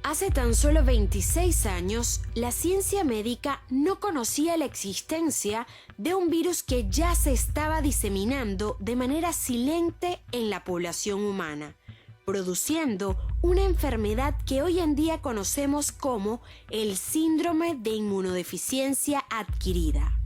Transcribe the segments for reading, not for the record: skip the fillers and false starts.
Hace tan solo 26 años, la ciencia médica no conocía la existencia de un virus que ya se estaba diseminando de manera silente en la población humana, produciendo una enfermedad que hoy en día conocemos como el síndrome de inmunodeficiencia adquirida.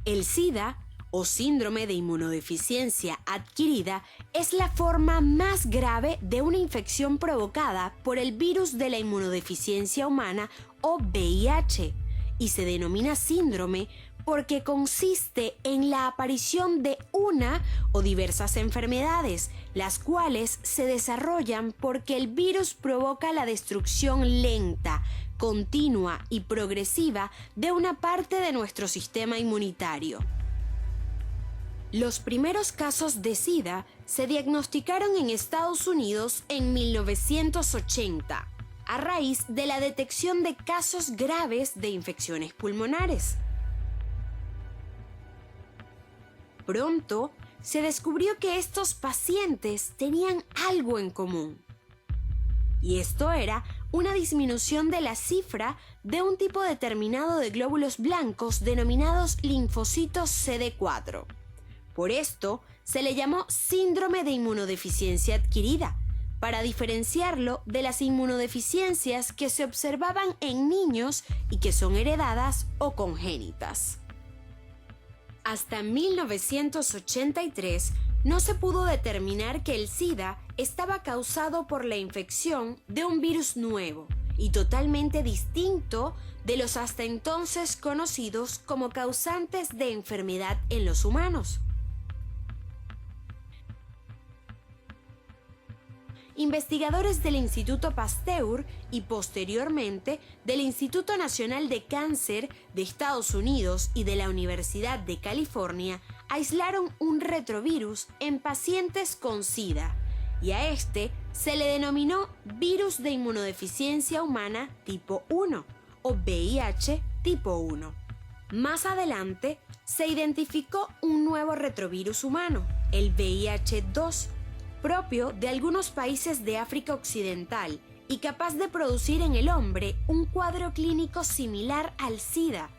El SIDA, o síndrome de inmunodeficiencia adquirida, es la forma más grave de una infección provocada por el virus de la inmunodeficiencia humana o VIH, y se denomina síndrome porque consiste en la aparición de una o diversas enfermedades, las cuales se desarrollan porque el virus provoca la destrucción lenta, continua y progresiva de una parte de nuestro sistema inmunitario. Los primeros casos de SIDA se diagnosticaron en Estados Unidos en 1980, a raíz de la detección de casos graves de infecciones pulmonares. Pronto se descubrió que estos pacientes tenían algo en común. Y esto era una disminución de la cifra de un tipo determinado de glóbulos blancos denominados linfocitos CD4. Por esto se le llamó síndrome de inmunodeficiencia adquirida, para diferenciarlo de las inmunodeficiencias que se observaban en niños y que son heredadas o congénitas. Hasta 1983 no se pudo determinar que el SIDA estaba causado por la infección de un virus nuevo y totalmente distinto de los hasta entonces conocidos como causantes de enfermedad en los humanos. Investigadores del Instituto Pasteur y posteriormente del Instituto Nacional de Cáncer de Estados Unidos y de la Universidad de California aislaron un retrovirus en pacientes con SIDA, y a este se le denominó virus de inmunodeficiencia humana tipo 1 o VIH tipo 1. Más adelante se identificó un nuevo retrovirus humano, el VIH-2, propio de algunos países de África Occidental y capaz de producir en el hombre un cuadro clínico similar al SIDA,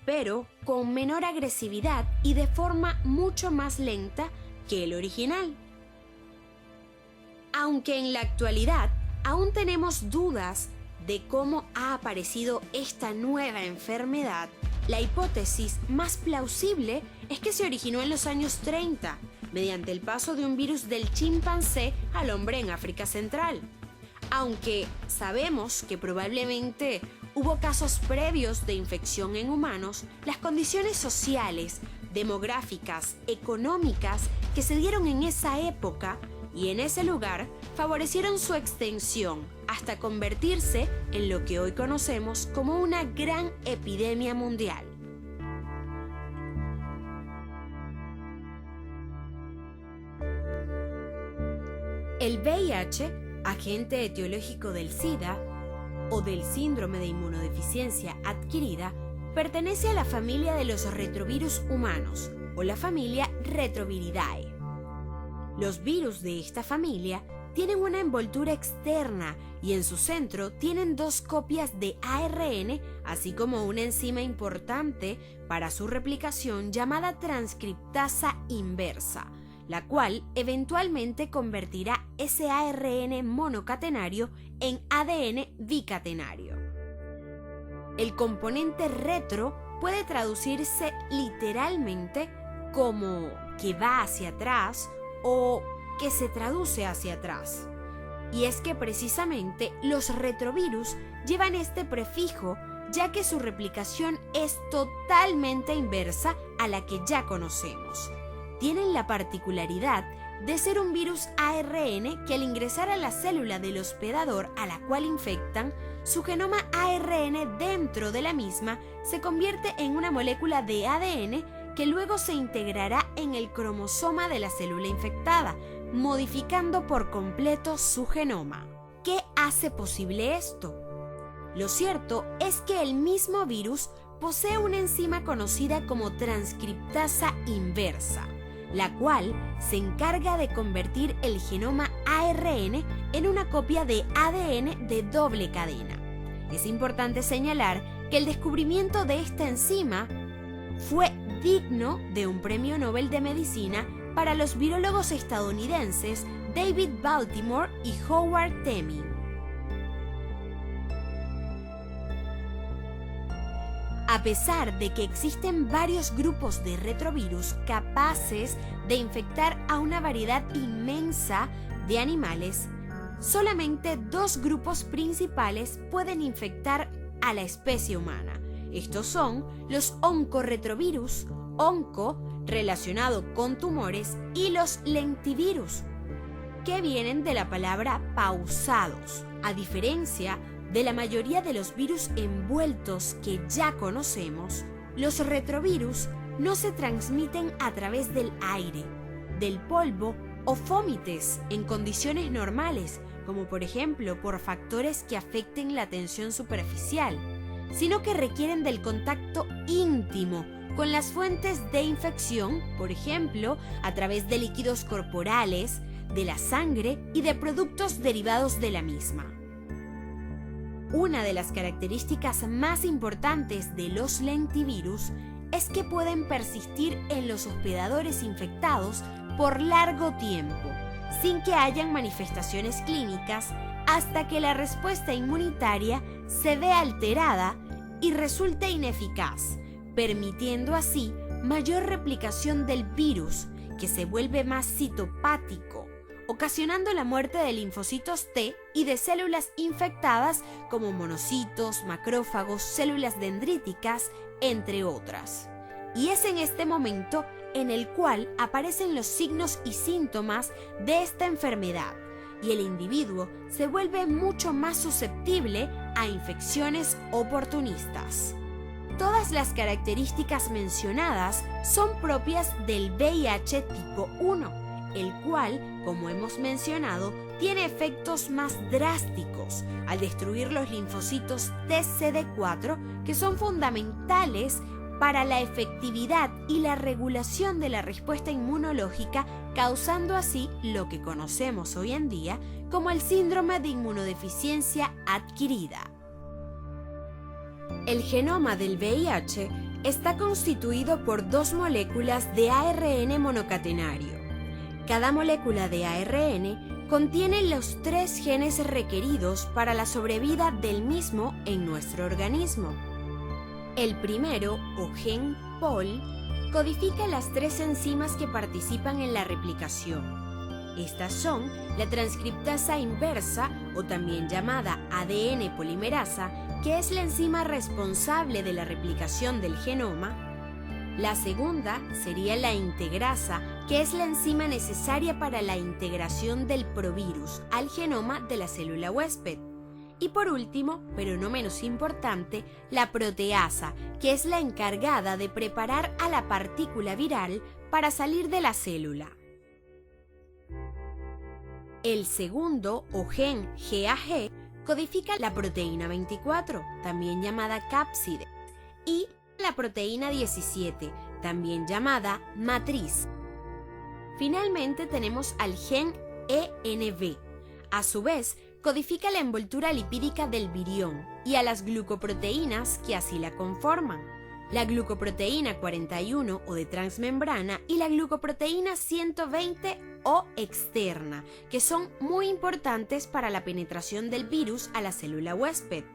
pero con menor agresividad y de forma mucho más lenta que el original. Aunque en la actualidad aún tenemos dudas de cómo ha aparecido esta nueva enfermedad, la hipótesis más plausible es que se originó en los años 30, mediante el paso de un virus del chimpancé al hombre en África Central. Aunque sabemos que probablemente hubo casos previos de infección en humanos, las condiciones sociales, demográficas, económicas que se dieron en esa época y en ese lugar favorecieron su extensión hasta convertirse en lo que hoy conocemos como una gran epidemia mundial. El VIH, agente etiológico del SIDA o del síndrome de inmunodeficiencia adquirida, pertenece a la familia de los retrovirus humanos o la familia Retroviridae. Los virus de esta familia tienen una envoltura externa y en su centro tienen dos copias de ARN, así como una enzima importante para su replicación llamada transcriptasa inversa, la cual eventualmente convertirá ese ARN monocatenario en ADN bicatenario. El componente retro puede traducirse literalmente como que va hacia atrás o que se traduce hacia atrás. Y es que precisamente los retrovirus llevan este prefijo, ya que su replicación es totalmente inversa a la que ya conocemos. Tienen la particularidad de ser un virus ARN que al ingresar a la célula del hospedador a la cual infectan, su genoma ARN dentro de la misma se convierte en una molécula de ADN que luego se integrará en el cromosoma de la célula infectada, modificando por completo su genoma. ¿Qué hace posible esto? Lo cierto es que el mismo virus posee una enzima conocida como transcriptasa inversa, la cual se encarga de convertir el genoma ARN ARN en una copia de ADN de doble cadena. Es importante señalar que el descubrimiento de esta enzima fue digno de un premio Nobel de Medicina para los virólogos estadounidenses David Baltimore y Howard Temmin. A pesar de que existen varios grupos de retrovirus capaces de infectar a una variedad inmensa de animales, solamente dos grupos principales pueden infectar a la especie humana. Estos son los oncorretrovirus, onco relacionado con tumores, y los lentivirus, que vienen de la palabra pausados. A diferencia de la mayoría de los virus envueltos que ya conocemos, los retrovirus no se transmiten a través del aire, del polvo o fómites en condiciones normales, como por ejemplo por factores que afecten la tensión superficial, sino que requieren del contacto íntimo con las fuentes de infección, por ejemplo, a través de líquidos corporales, de la sangre y de productos derivados de la misma. Una de las características más importantes de los lentivirus es que pueden persistir en los hospedadores infectados por largo tiempo, sin que hayan manifestaciones clínicas, hasta que la respuesta inmunitaria se ve alterada y resulte ineficaz, permitiendo así mayor replicación del virus, que se vuelve más citopático, ocasionando la muerte de linfocitos T y de células infectadas como monocitos, macrófagos, células dendríticas, entre otras. Y es en este momento en el cual aparecen los signos y síntomas de esta enfermedad, y el individuo se vuelve mucho más susceptible a infecciones oportunistas. Todas las características mencionadas son propias del VIH tipo 1, el cual, como hemos mencionado, tiene efectos más drásticos al destruir los linfocitos TCD4, que son fundamentales para la efectividad y la regulación de la respuesta inmunológica, causando así lo que conocemos hoy en día como el síndrome de inmunodeficiencia adquirida. El genoma del VIH está constituido por dos moléculas de ARN monocatenario. Cada molécula de ARN contiene los 3 genes requeridos para la sobrevida del mismo en nuestro organismo. El primero, o gen POL, codifica las 3 enzimas que participan en la replicación. Estas son la transcriptasa inversa, o también llamada ADN polimerasa, que es la enzima responsable de la replicación del genoma. La segunda sería la integrasa, que es la enzima necesaria para la integración del provirus al genoma de la célula huésped. Y por último, pero no menos importante, la proteasa, que es la encargada de preparar a la partícula viral para salir de la célula. El segundo, o gen GAG, codifica la proteína 24, también llamada cápside, y la proteína 17, también llamada matriz. Finalmente tenemos al gen ENV. A su vez, codifica la envoltura lipídica del virión y a las glucoproteínas que así la conforman. La glucoproteína 41 o de transmembrana y la glucoproteína 120 o externa, que son muy importantes para la penetración del virus a la célula huésped,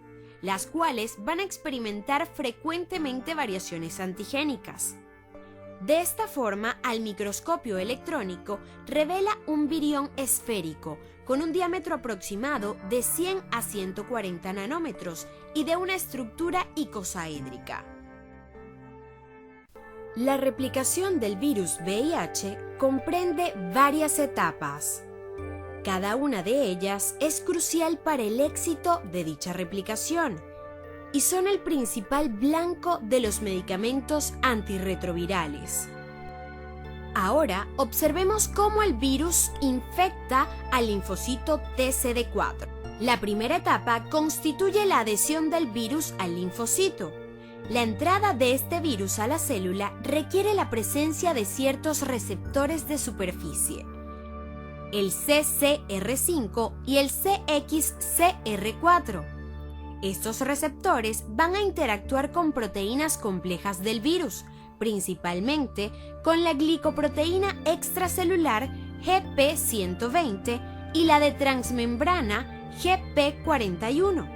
las cuales van a experimentar frecuentemente variaciones antigénicas. De esta forma, al microscopio electrónico revela un virión esférico con un diámetro aproximado de 100 a 140 nanómetros y de una estructura icosaédrica. La replicación del virus VIH comprende varias etapas. Cada una de ellas es crucial para el éxito de dicha replicación y son el principal blanco de los medicamentos antirretrovirales. Ahora observemos cómo el virus infecta al linfocito TCD4. La primera etapa constituye la adhesión del virus al linfocito. La entrada de este virus a la célula requiere la presencia de ciertos receptores de superficie. el CCR5 y el CXCR4. Estos receptores van a interactuar con proteínas complejas del virus, principalmente con la glicoproteína extracelular GP120 y la de transmembrana GP41.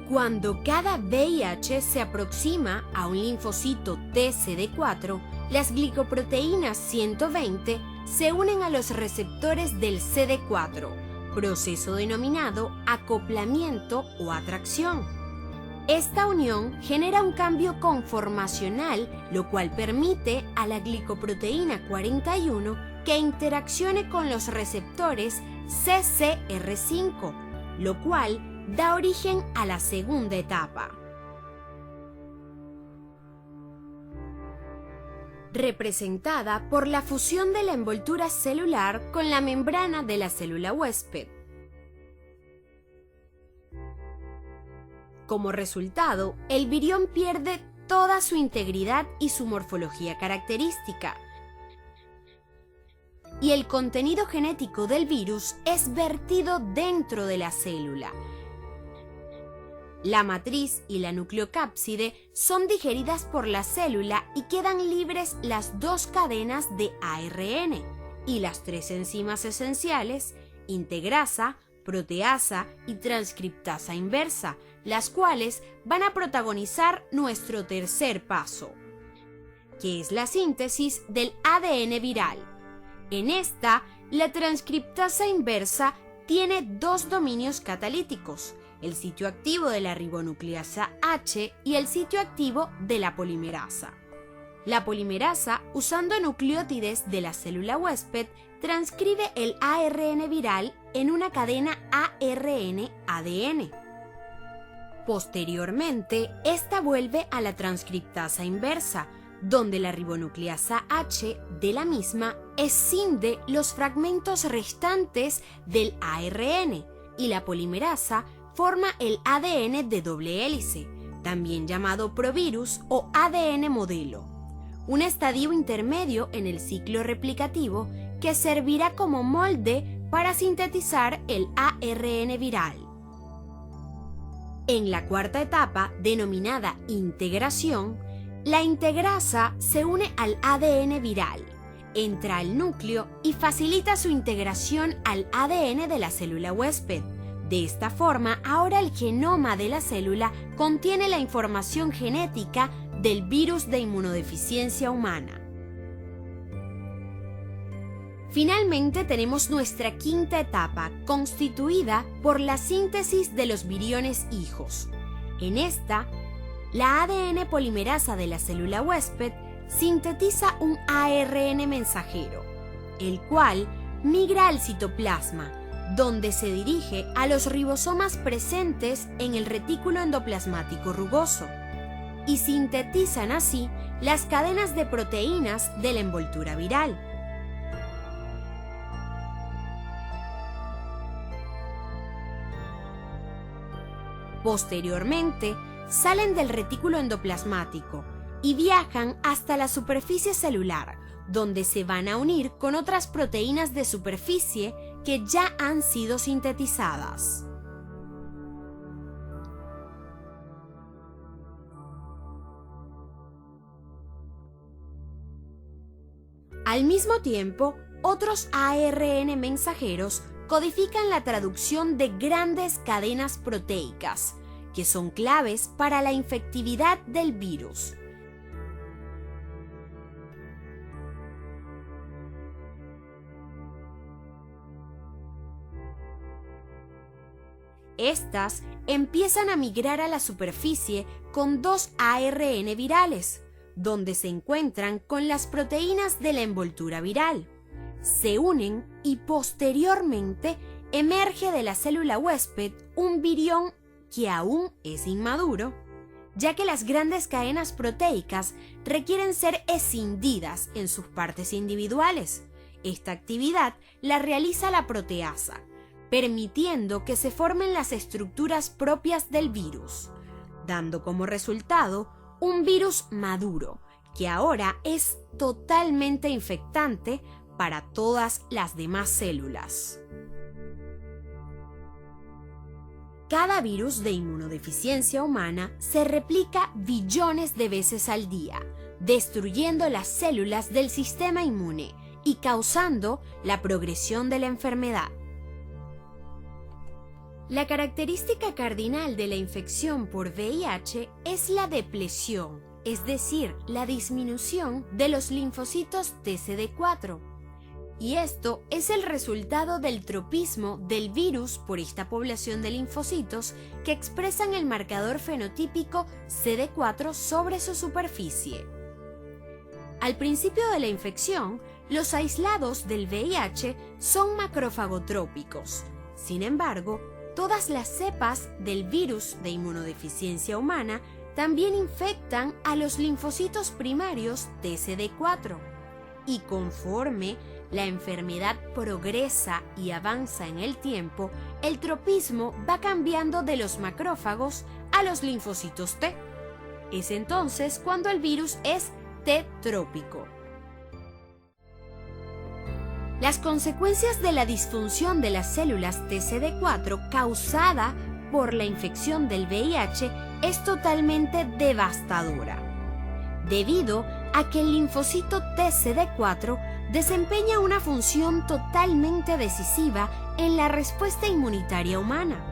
Cuando cada VIH se aproxima a un linfocito TCD4, las glicoproteínas 120 se unen a los receptores del CD4, proceso denominado acoplamiento o atracción. Esta unión genera un cambio conformacional, lo cual permite a la glicoproteína 41 que interaccione con los receptores CCR5, lo cual da origen a la segunda etapa, representada por la fusión de la envoltura celular con la membrana de la célula huésped. Como resultado, el virión pierde toda su integridad y su morfología característica, y el contenido genético del virus es vertido dentro de la célula. La matriz y la nucleocápside son digeridas por la célula y quedan libres las dos cadenas de ARN y las tres enzimas esenciales, integrasa, proteasa y transcriptasa inversa, las cuales van a protagonizar nuestro tercer paso, que es la síntesis del ADN viral. En esta, la transcriptasa inversa tiene dos dominios catalíticos, el sitio activo de la ribonucleasa H y el sitio activo de la polimerasa. La polimerasa, usando nucleótides de la célula huésped, transcribe el ARN viral en una cadena ARN-ADN. Posteriormente, esta vuelve a la transcriptasa inversa, donde la ribonucleasa H de la misma escinde los fragmentos restantes del ARN y la polimerasa forma el ADN de doble hélice, también llamado provirus o ADN modelo, un estadio intermedio en el ciclo replicativo que servirá como molde para sintetizar el ARN viral. En la cuarta etapa, denominada integración, la integrasa se une al ADN viral, entra al núcleo y facilita su integración al ADN de la célula huésped. De esta forma, ahora el genoma de la célula contiene la información genética del virus de inmunodeficiencia humana. Finalmente tenemos nuestra quinta etapa, constituida por la síntesis de los viriones hijos. En esta, la ADN polimerasa de la célula huésped sintetiza un ARN mensajero, el cual migra al citoplasma, donde se dirige a los ribosomas presentes en el retículo endoplasmático rugoso, y sintetizan así las cadenas de proteínas de la envoltura viral. Posteriormente, salen del retículo endoplasmático y viajan hasta la superficie celular, donde se van a unir con otras proteínas de superficie que ya han sido sintetizadas. Al mismo tiempo, otros ARN mensajeros codifican la traducción de grandes cadenas proteicas, que son claves para la infectividad del virus. Estas empiezan a migrar a la superficie con dos ARN virales, donde se encuentran con las proteínas de la envoltura viral. Se unen y posteriormente emerge de la célula huésped un virión que aún es inmaduro, ya que las grandes cadenas proteicas requieren ser escindidas en sus partes individuales. Esta actividad la realiza la proteasa, permitiendo que se formen las estructuras propias del virus, dando como resultado un virus maduro, que ahora es totalmente infectante para todas las demás células. Cada virus de inmunodeficiencia humana se replica billones de veces al día, destruyendo las células del sistema inmune y causando la progresión de la enfermedad. La característica cardinal de la infección por VIH es la deplesión, es decir, la disminución de los linfocitos TCD4. Y esto es el resultado del tropismo del virus por esta población de linfocitos que expresan el marcador fenotípico CD4 sobre su superficie. Al principio de la infección, los aislados del VIH son macrofagotrópicos. Sin embargo, todas las cepas del virus de inmunodeficiencia humana también infectan a los linfocitos primarios TCD4. Y conforme la enfermedad progresa y avanza en el tiempo, el tropismo va cambiando de los macrófagos a los linfocitos T. Es entonces cuando el virus es T-trópico. Las consecuencias de la disfunción de las células TCD4 causada por la infección del VIH es totalmente devastadora, debido a que el linfocito TCD4 desempeña una función totalmente decisiva en la respuesta inmunitaria humana.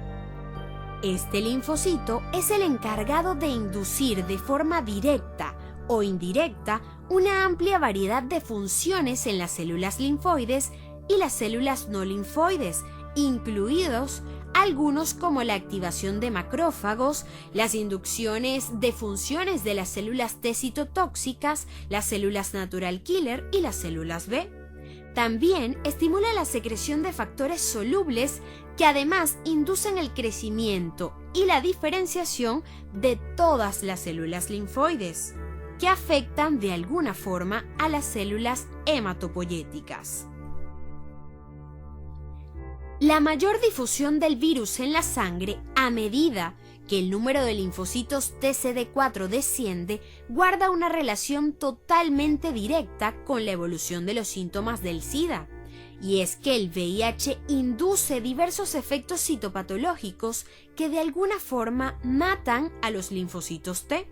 Este linfocito es el encargado de inducir de forma directa o indirecta una amplia variedad de funciones en las células linfoides y las células no linfoides, incluidos algunos como la activación de macrófagos, las inducciones de funciones de las células T citotóxicas, las células natural killer y las células B. También estimula la secreción de factores solubles que además inducen el crecimiento y la diferenciación de todas las células linfoides, que afectan de alguna forma a las células hematopoyéticas. La mayor difusión del virus en la sangre a medida que el número de linfocitos TCD4 desciende guarda una relación totalmente directa con la evolución de los síntomas del SIDA. Y es que el VIH induce diversos efectos citopatológicos que de alguna forma matan a los linfocitos T.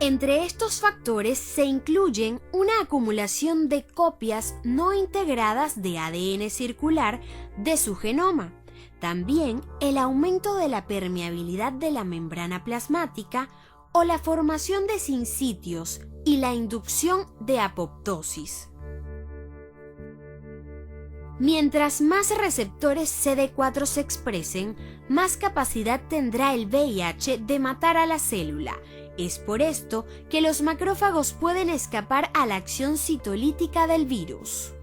Entre estos factores se incluyen una acumulación de copias no integradas de ADN circular de su genoma, también el aumento de la permeabilidad de la membrana plasmática o la formación de sincitios y la inducción de apoptosis. Mientras más receptores CD4 se expresen, más capacidad tendrá el VIH de matar a la célula. Es por esto que los macrófagos pueden escapar a la acción citolítica del virus.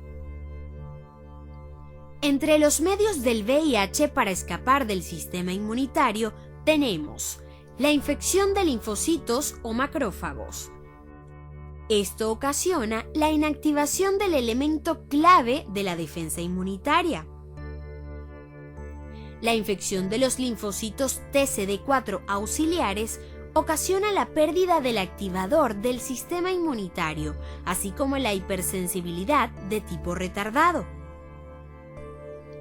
Entre los medios del VIH para escapar del sistema inmunitario tenemos la infección de linfocitos o macrófagos. Esto ocasiona la inactivación del elemento clave de la defensa inmunitaria. La infección de los linfocitos TCD4 auxiliares ocasiona la pérdida del activador del sistema inmunitario, así como la hipersensibilidad de tipo retardado.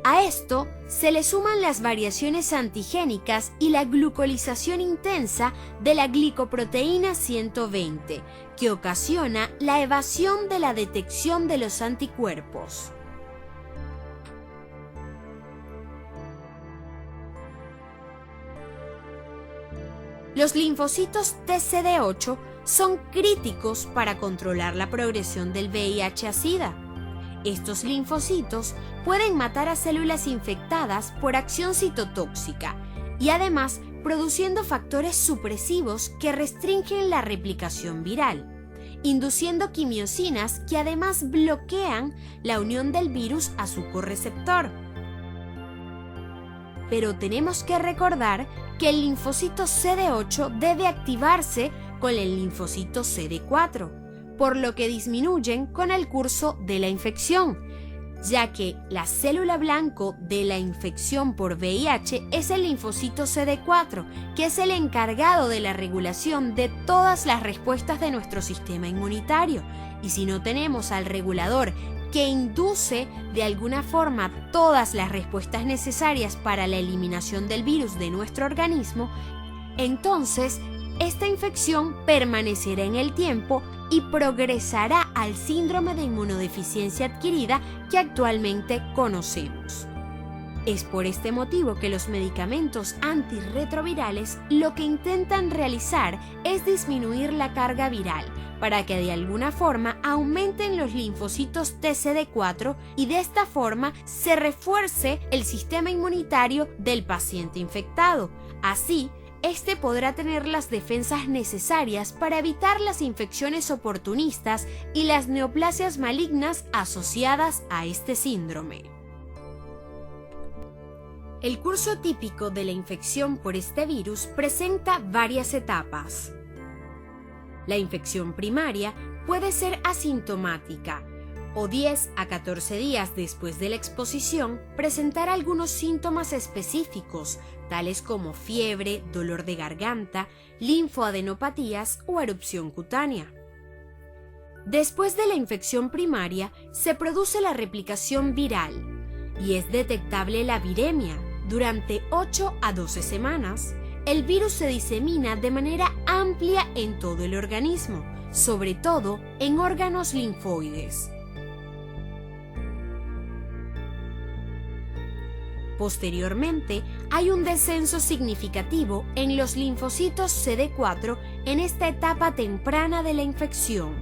A esto se le suman las variaciones antigénicas y la glucolización intensa de la glicoproteína 120, que ocasiona la evasión de la detección de los anticuerpos. Los linfocitos TCD8 son críticos para controlar la progresión del VIH a SIDA. Estos linfocitos pueden matar a células infectadas por acción citotóxica y además produciendo factores supresivos que restringen la replicación viral, induciendo quimiosinas que además bloquean la unión del virus a su correceptor. Pero tenemos que recordar que el linfocito CD8 debe activarse con el linfocito CD4, por lo que disminuyen con el curso de la infección. ya que la célula blanco de la infección por VIH es el linfocito CD4, que es el encargado de la regulación de todas las respuestas de nuestro sistema inmunitario. Y si no tenemos al regulador que induce de alguna forma todas las respuestas necesarias para la eliminación del virus de nuestro organismo, entonces esta infección permanecerá en el tiempo y progresará al síndrome de inmunodeficiencia adquirida que actualmente conocemos. Es por este motivo que los medicamentos antirretrovirales lo que intentan realizar es disminuir la carga viral para que de alguna forma aumenten los linfocitos TCD4 y de esta forma se refuerce el sistema inmunitario del paciente infectado. Así, este podrá tener las defensas necesarias para evitar las infecciones oportunistas y las neoplasias malignas asociadas a este síndrome. El curso típico de la infección por este virus presenta varias etapas. La infección primaria puede ser asintomática o 10 a 14 días después de la exposición presentar algunos síntomas específicos, tales como fiebre, dolor de garganta, linfoadenopatías o erupción cutánea. Después de la infección primaria se produce la replicación viral y es detectable la viremia. Durante 8 a 12 semanas, el virus se disemina de manera amplia en todo el organismo, sobre todo en órganos linfoides. Posteriormente, hay un descenso significativo en los linfocitos CD4 en esta etapa temprana de la infección.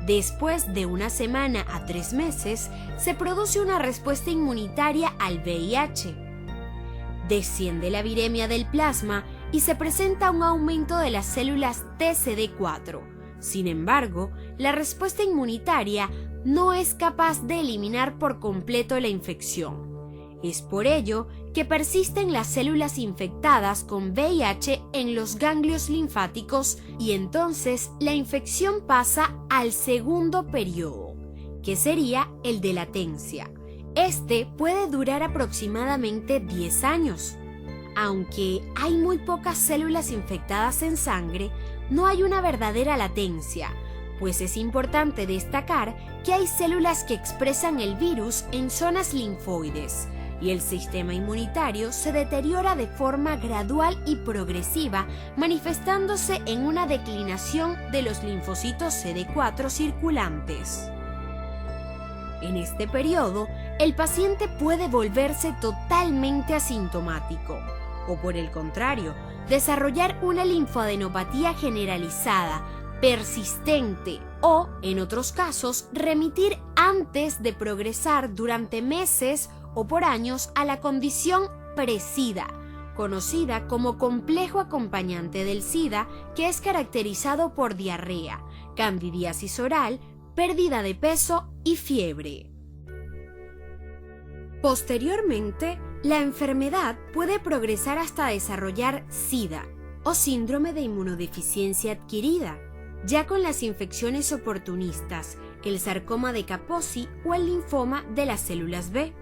Después de una semana a 3 meses, se produce una respuesta inmunitaria al VIH. Desciende la viremia del plasma y se presenta un aumento de las células TCD4. Sin embargo, la respuesta inmunitaria no es capaz de eliminar por completo la infección. Es por ello que persisten las células infectadas con VIH en los ganglios linfáticos y entonces la infección pasa al segundo periodo, que sería el de latencia. Este puede durar aproximadamente 10 años. Aunque hay muy pocas células infectadas en sangre, no hay una verdadera latencia, pues es importante destacar que hay células que expresan el virus en zonas linfoides, y el sistema inmunitario se deteriora de forma gradual y progresiva, manifestándose en una declinación de los linfocitos CD4 circulantes. En este periodo, el paciente puede volverse totalmente asintomático, o por el contrario, desarrollar una linfoadenopatía generalizada, persistente o, en otros casos, remitir antes de progresar durante meses o por años a la condición pre-SIDA, conocida como complejo acompañante del SIDA, que es caracterizado por diarrea, candidiasis oral, pérdida de peso y fiebre. Posteriormente, la enfermedad puede progresar hasta desarrollar SIDA o síndrome de inmunodeficiencia adquirida, ya con las infecciones oportunistas, el sarcoma de Kaposi o el linfoma de las células B.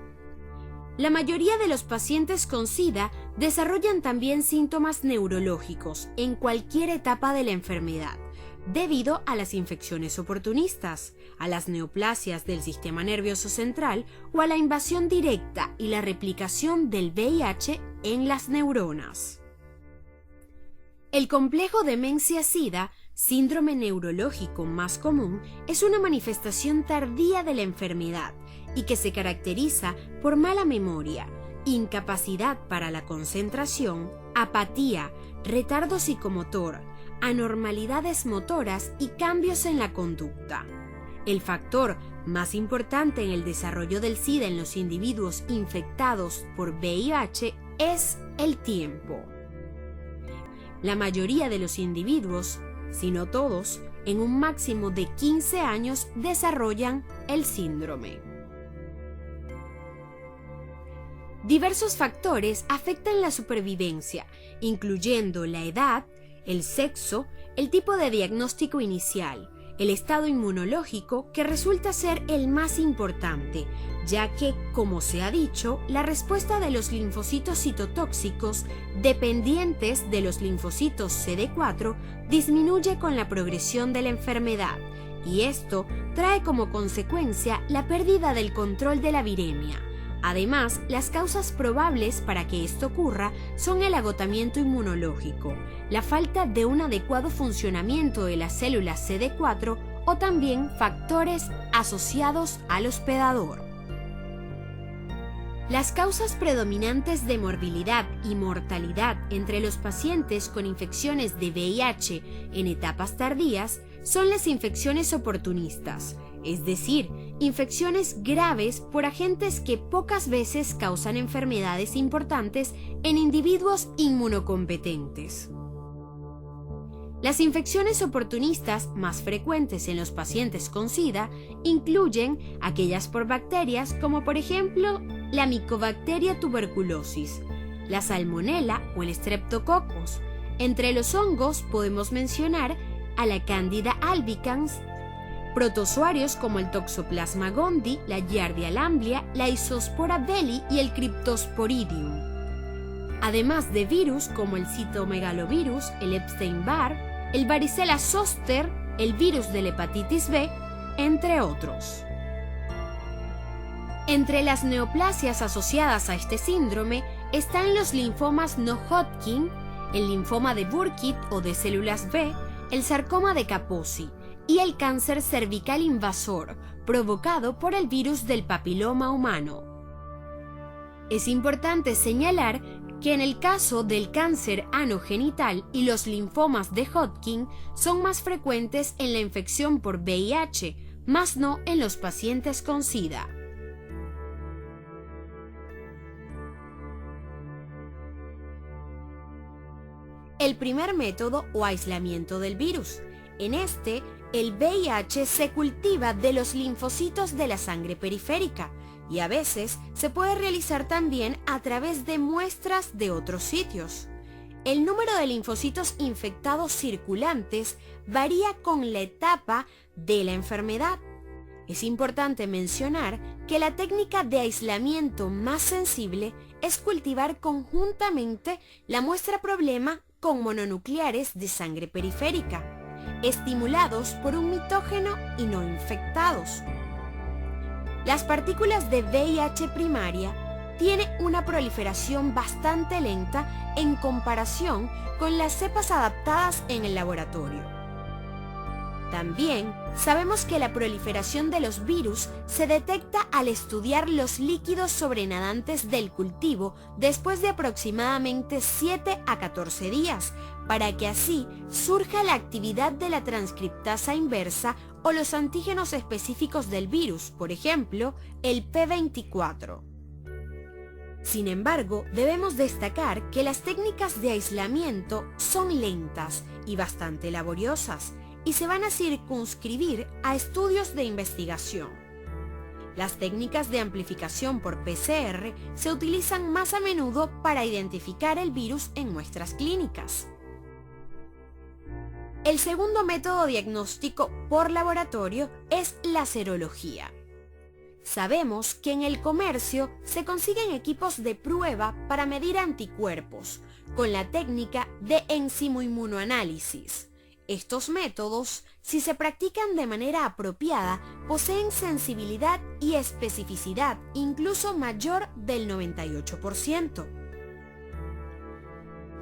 La mayoría de los pacientes con SIDA desarrollan también síntomas neurológicos en cualquier etapa de la enfermedad, debido a las infecciones oportunistas, a las neoplasias del sistema nervioso central o a la invasión directa y la replicación del VIH en las neuronas. El complejo demencia-SIDA, síndrome neurológico más común, es una manifestación tardía de la enfermedad y que se caracteriza por mala memoria, incapacidad para la concentración, apatía, retardo psicomotor, anormalidades motoras y cambios en la conducta. El factor más importante en el desarrollo del SIDA en los individuos infectados por VIH es el tiempo. La mayoría de los individuos, si no todos, en un máximo de 15 años desarrollan el síndrome. Diversos factores afectan la supervivencia, incluyendo la edad, el sexo, el tipo de diagnóstico inicial, el estado inmunológico, que resulta ser el más importante, ya que, como se ha dicho, la respuesta de los linfocitos citotóxicos dependientes de los linfocitos CD4 disminuye con la progresión de la enfermedad, y esto trae como consecuencia la pérdida del control de la viremia. Además, las causas probables para que esto ocurra son el agotamiento inmunológico, la falta de un adecuado funcionamiento de las células CD4 o también factores asociados al hospedador. Las causas predominantes de morbilidad y mortalidad entre los pacientes con infecciones de VIH en etapas tardías son las infecciones oportunistas, es decir, infecciones graves por agentes que pocas veces causan enfermedades importantes en individuos inmunocompetentes. Las infecciones oportunistas más frecuentes en los pacientes con SIDA incluyen aquellas por bacterias como por ejemplo la Mycobacteria tuberculosis, la Salmonella o el Streptococcus. Entre los hongos podemos mencionar a la Candida albicans, protozoarios como el Toxoplasma gondii, la Giardia lamblia, la Isospora belli y el Cryptosporidium. Además de virus como el citomegalovirus, el Epstein-Barr, el varicela zoster, el virus de la hepatitis B, entre otros. Entre las neoplasias asociadas a este síndrome están los linfomas no Hodgkin, el linfoma de Burkitt o de células B, el sarcoma de Kaposi y el cáncer cervical invasor provocado por el virus del papiloma humano. Es importante señalar que en el caso del cáncer anogenital y los linfomas de Hodgkin son más frecuentes en la infección por VIH, más no en los pacientes con SIDA. El primer método o aislamiento del virus. En este, el VIH se cultiva de los linfocitos de la sangre periférica y a veces se puede realizar también a través de muestras de otros sitios. El número de linfocitos infectados circulantes varía con la etapa de la enfermedad. Es importante mencionar que la técnica de aislamiento más sensible es cultivar conjuntamente la muestra problema con mononucleares de sangre periférica, estimulados por un mitógeno y no infectados. Las partículas de VIH primaria tienen una proliferación bastante lenta en comparación con las cepas adaptadas en el laboratorio. También sabemos que la proliferación de los virus se detecta al estudiar los líquidos sobrenadantes del cultivo después de aproximadamente 7 a 14 días, para que así surja la actividad de la transcriptasa inversa o los antígenos específicos del virus, por ejemplo, el P24. Sin embargo, debemos destacar que las técnicas de aislamiento son lentas y bastante laboriosas, y se van a circunscribir a estudios de investigación. Las técnicas de amplificación por PCR se utilizan más a menudo para identificar el virus en muestras clínicas. El segundo método diagnóstico por laboratorio es la serología. Sabemos que en el comercio se consiguen equipos de prueba para medir anticuerpos con la técnica de enzimoinmunoanálisis. Estos métodos, si se practican de manera apropiada, poseen sensibilidad y especificidad incluso mayor del 98%.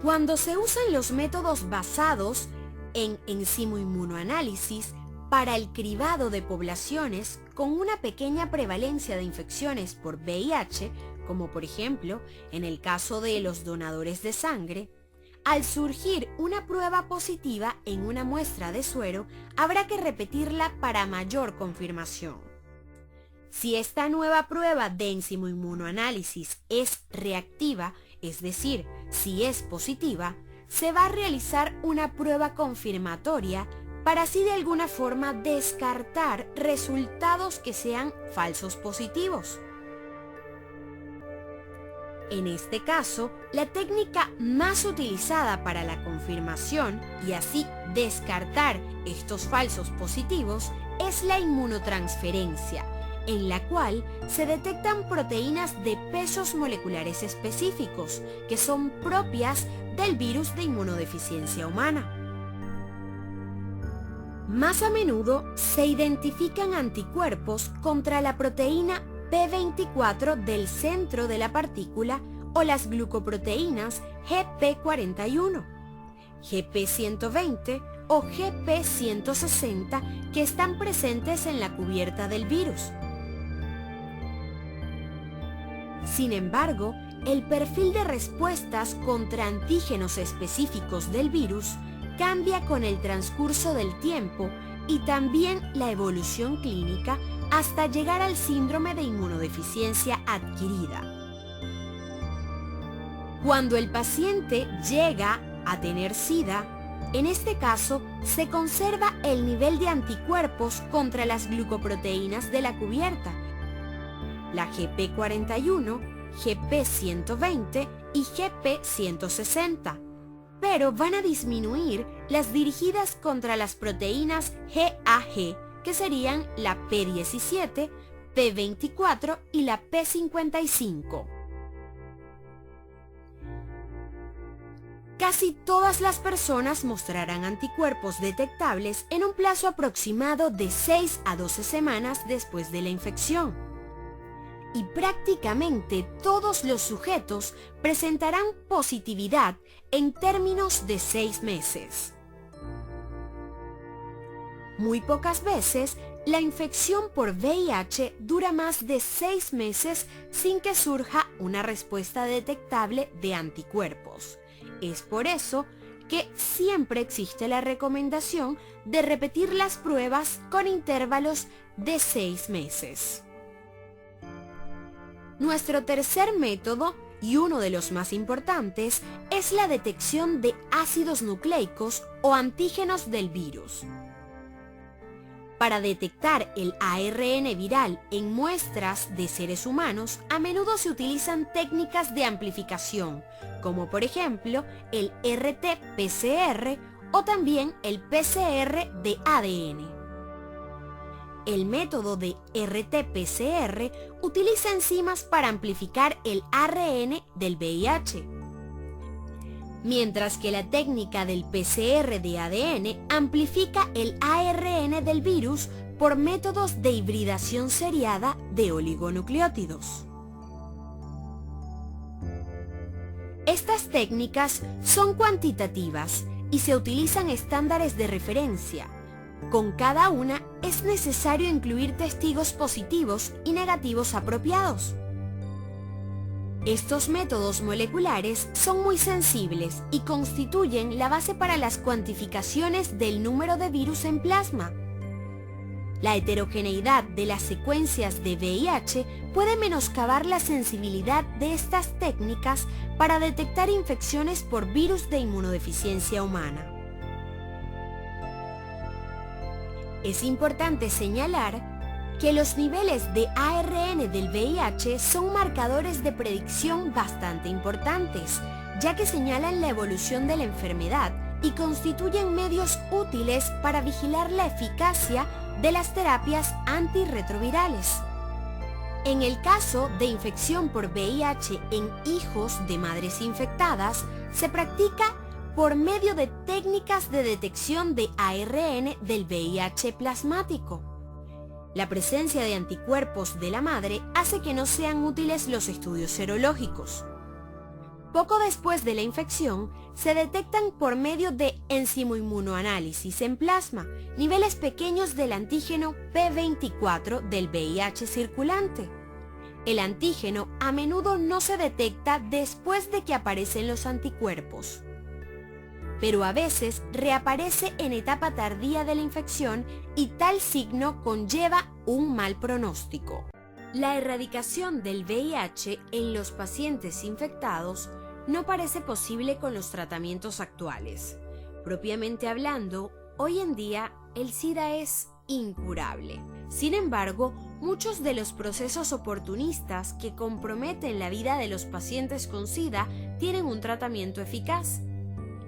Cuando se usan los métodos basados en enzimoinmunoanálisis para el cribado de poblaciones con una pequeña prevalencia de infecciones por VIH, como por ejemplo en el caso de los donadores de sangre, al surgir una prueba positiva en una muestra de suero, habrá que repetirla para mayor confirmación. Si esta nueva prueba de enzimoinmunoanálisis es reactiva, es decir, si es positiva, se va a realizar una prueba confirmatoria para así de alguna forma descartar resultados que sean falsos positivos. En este caso, la técnica más utilizada para la confirmación y así descartar estos falsos positivos es la inmunotransferencia, en la cual se detectan proteínas de pesos moleculares específicos que son propias del virus de inmunodeficiencia humana. Más a menudo se identifican anticuerpos contra la proteína P24 del centro de la partícula o las glucoproteínas GP41, GP120 o GP160 que están presentes en la cubierta del virus. Sin embargo, el perfil de respuestas contra antígenos específicos del virus cambia con el transcurso del tiempo y también la evolución clínica hasta llegar al síndrome de inmunodeficiencia adquirida. Cuando el paciente llega a tener SIDA, en este caso se conserva el nivel de anticuerpos contra las glucoproteínas de la cubierta, la GP41, GP120 y GP160, pero van a disminuir las dirigidas contra las proteínas GAG, que serían la P17, P24 y la P55. Casi todas las personas mostrarán anticuerpos detectables en un plazo aproximado de 6 a 12 semanas después de la infección. Y prácticamente todos los sujetos presentarán positividad en términos de 6 meses. Muy pocas veces, la infección por VIH dura más de 6 meses sin que surja una respuesta detectable de anticuerpos. Es por eso que siempre existe la recomendación de repetir las pruebas con intervalos de 6 meses. Nuestro tercer método, y uno de los más importantes, es la detección de ácidos nucleicos o antígenos del virus. Para detectar el ARN viral en muestras de seres humanos, a menudo se utilizan técnicas de amplificación, como por ejemplo el RT-PCR o también el PCR de ADN. El método de RT-PCR utiliza enzimas para amplificar el ARN del VIH, mientras que la técnica del PCR de ADN amplifica el ARN del virus por métodos de hibridación seriada de oligonucleótidos. Estas técnicas son cuantitativas y se utilizan estándares de referencia. Con cada una es necesario incluir testigos positivos y negativos apropiados. Estos métodos moleculares son muy sensibles y constituyen la base para las cuantificaciones del número de virus en plasma. La heterogeneidad de las secuencias de VIH puede menoscabar la sensibilidad de estas técnicas para detectar infecciones por virus de inmunodeficiencia humana. Es importante señalar que los niveles de ARN del VIH son marcadores de predicción bastante importantes, ya que señalan la evolución de la enfermedad y constituyen medios útiles para vigilar la eficacia de las terapias antirretrovirales. En el caso de infección por VIH en hijos de madres infectadas, se practica por medio de técnicas de detección de ARN del VIH plasmático. La presencia de anticuerpos de la madre hace que no sean útiles los estudios serológicos. Poco después de la infección, se detectan por medio de enzimoinmunoanálisis en plasma niveles pequeños del antígeno P24 del VIH circulante. El antígeno a menudo no se detecta después de que aparecen los anticuerpos, pero a veces reaparece en etapa tardía de la infección y tal signo conlleva un mal pronóstico. La erradicación del VIH en los pacientes infectados no parece posible con los tratamientos actuales. Propiamente hablando, hoy en día el SIDA es incurable. Sin embargo, muchos de los procesos oportunistas que comprometen la vida de los pacientes con SIDA tienen un tratamiento eficaz.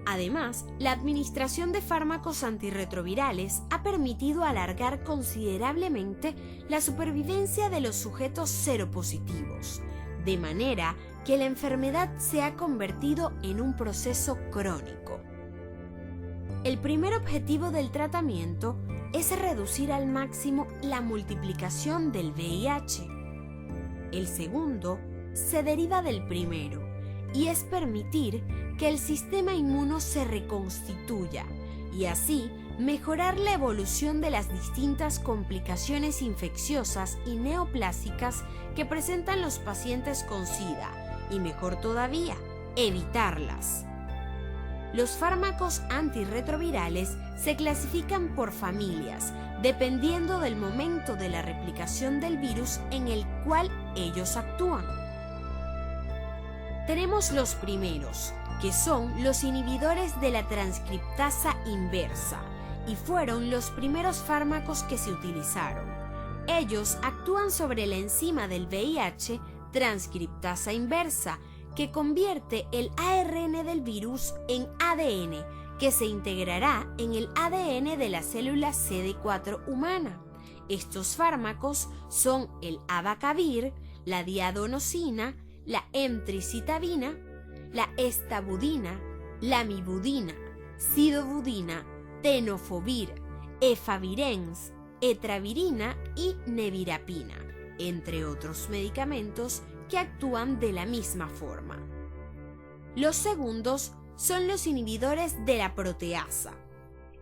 Además, la administración de fármacos antirretrovirales ha permitido alargar considerablemente la supervivencia de los sujetos seropositivos, de manera que la enfermedad se ha convertido en un proceso crónico. El primer objetivo del tratamiento es reducir al máximo la multiplicación del VIH. El segundo se deriva del primero y es permitir que el sistema inmuno se reconstituya y así mejorar la evolución de las distintas complicaciones infecciosas y neoplásicas que presentan los pacientes con SIDA y, mejor todavía, evitarlas. Los fármacos antirretrovirales se clasifican por familias, dependiendo del momento de la replicación del virus en el cual ellos actúan. Tenemos los primeros, que son los inhibidores de la transcriptasa inversa, y fueron los primeros fármacos que se utilizaron. Ellos actúan sobre la enzima del VIH, transcriptasa inversa, que convierte el ARN del virus en ADN, que se integrará en el ADN de la célula CD4 humana. Estos fármacos son el abacavir, la diadonosina, la emtricitabina, la estabudina, la mibudina, sidobudina, tenofovir, efavirenz, etravirina y nevirapina, entre otros medicamentos que actúan de la misma forma. Los segundos son los inhibidores de la proteasa.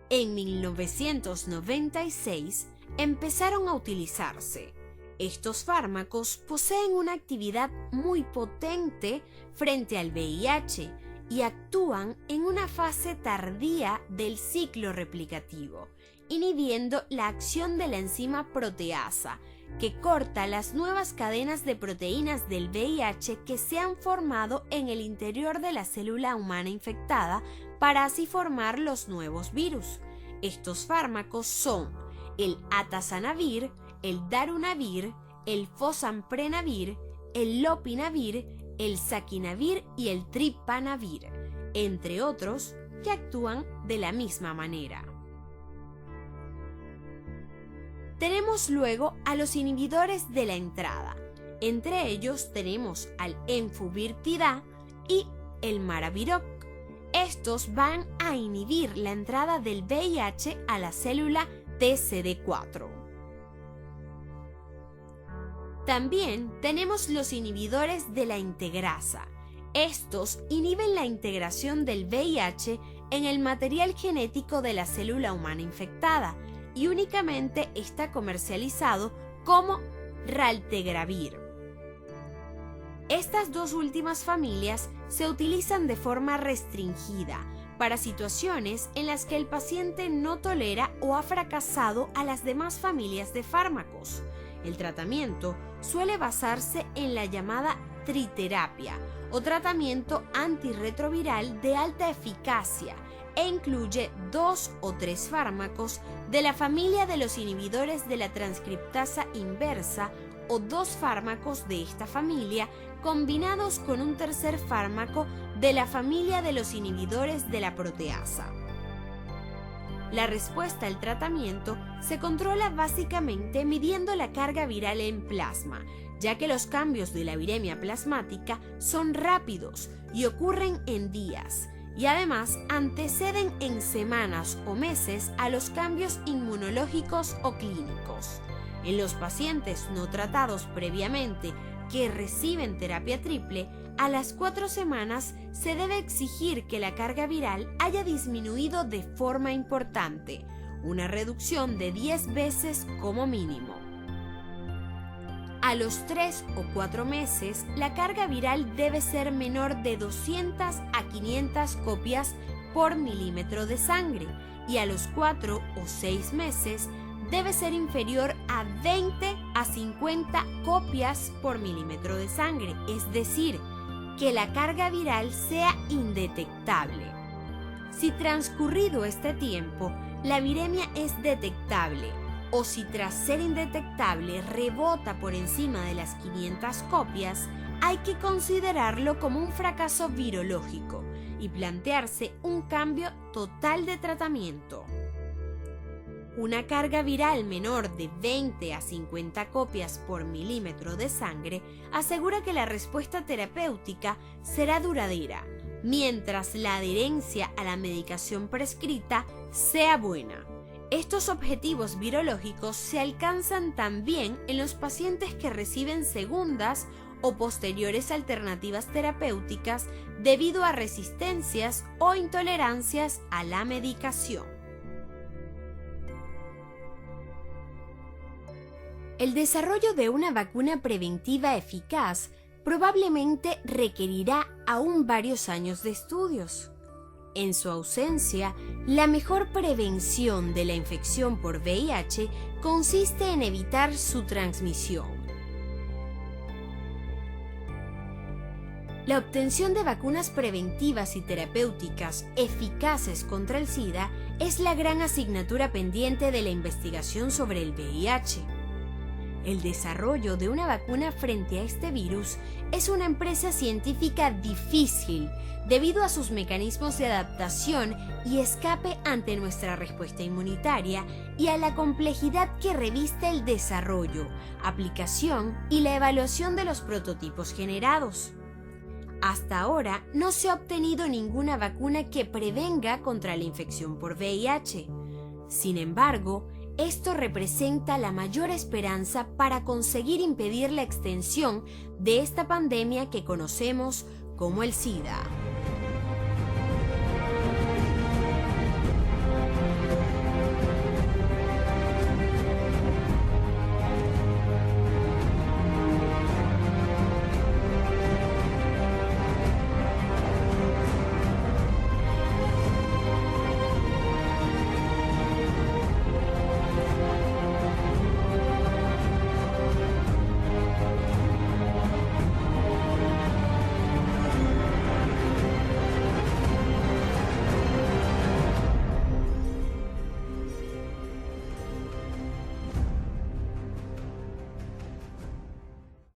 En 1996 empezaron a utilizarse. Estos fármacos poseen una actividad muy potente frente al VIH y actúan en una fase tardía del ciclo replicativo, inhibiendo la acción de la enzima proteasa, que corta las nuevas cadenas de proteínas del VIH que se han formado en el interior de la célula humana infectada para así formar los nuevos virus. Estos fármacos son el atazanavir, el darunavir, el fosamprenavir, el lopinavir, el saquinavir y el tripanavir, entre otros que actúan de la misma manera. Tenemos luego a los inhibidores de la entrada. Entre ellos tenemos al enfuvirtida y el maraviroc. Estos van a inhibir la entrada del VIH a la célula TCD4. También tenemos los inhibidores de la integrasa. Estos inhiben la integración del VIH en el material genético de la célula humana infectada y únicamente está comercializado como raltegravir. Estas dos últimas familias se utilizan de forma restringida para situaciones en las que el paciente no tolera o ha fracasado a las demás familias de fármacos. El tratamiento suele basarse en la llamada triterapia o tratamiento antirretroviral de alta eficacia e incluye 2 o 3 fármacos de la familia de los inhibidores de la transcriptasa inversa o 2 fármacos de esta familia combinados con un tercer fármaco de la familia de los inhibidores de la proteasa. La respuesta al tratamiento se controla básicamente midiendo la carga viral en plasma, ya que los cambios de la viremia plasmática son rápidos y ocurren en días, y además anteceden en semanas o meses a los cambios inmunológicos o clínicos. En los pacientes no tratados previamente que reciben terapia triple, a las 4 semanas se debe exigir que la carga viral haya disminuido de forma importante, una reducción de 10 veces como mínimo. A los 3 o 4 meses, la carga viral debe ser menor de 200 a 500 copias por milímetro de sangre y a los 4 o 6 meses debe ser inferior a 20 a 50 copias por milímetro de sangre, es decir, que la carga viral sea indetectable. Si transcurrido este tiempo, la viremia es detectable, o si tras ser indetectable rebota por encima de las 500 copias, hay que considerarlo como un fracaso virológico y plantearse un cambio total de tratamiento. Una carga viral menor de 20 a 50 copias por milímetro de sangre asegura que la respuesta terapéutica será duradera, mientras la adherencia a la medicación prescrita sea buena. Estos objetivos virológicos se alcanzan también en los pacientes que reciben segundas o posteriores alternativas terapéuticas debido a resistencias o intolerancias a la medicación. El desarrollo de una vacuna preventiva eficaz probablemente requerirá aún varios años de estudios. En su ausencia, la mejor prevención de la infección por VIH consiste en evitar su transmisión. La obtención de vacunas preventivas y terapéuticas eficaces contra el SIDA es la gran asignatura pendiente de la investigación sobre el VIH. El desarrollo de una vacuna frente a este virus es una empresa científica difícil debido a sus mecanismos de adaptación y escape ante nuestra respuesta inmunitaria y a la complejidad que reviste el desarrollo, aplicación y la evaluación de los prototipos generados. Hasta ahora no se ha obtenido ninguna vacuna que prevenga contra la infección por VIH. Sin embargo, esto representa la mayor esperanza para conseguir impedir la extensión de esta pandemia que conocemos como el SIDA.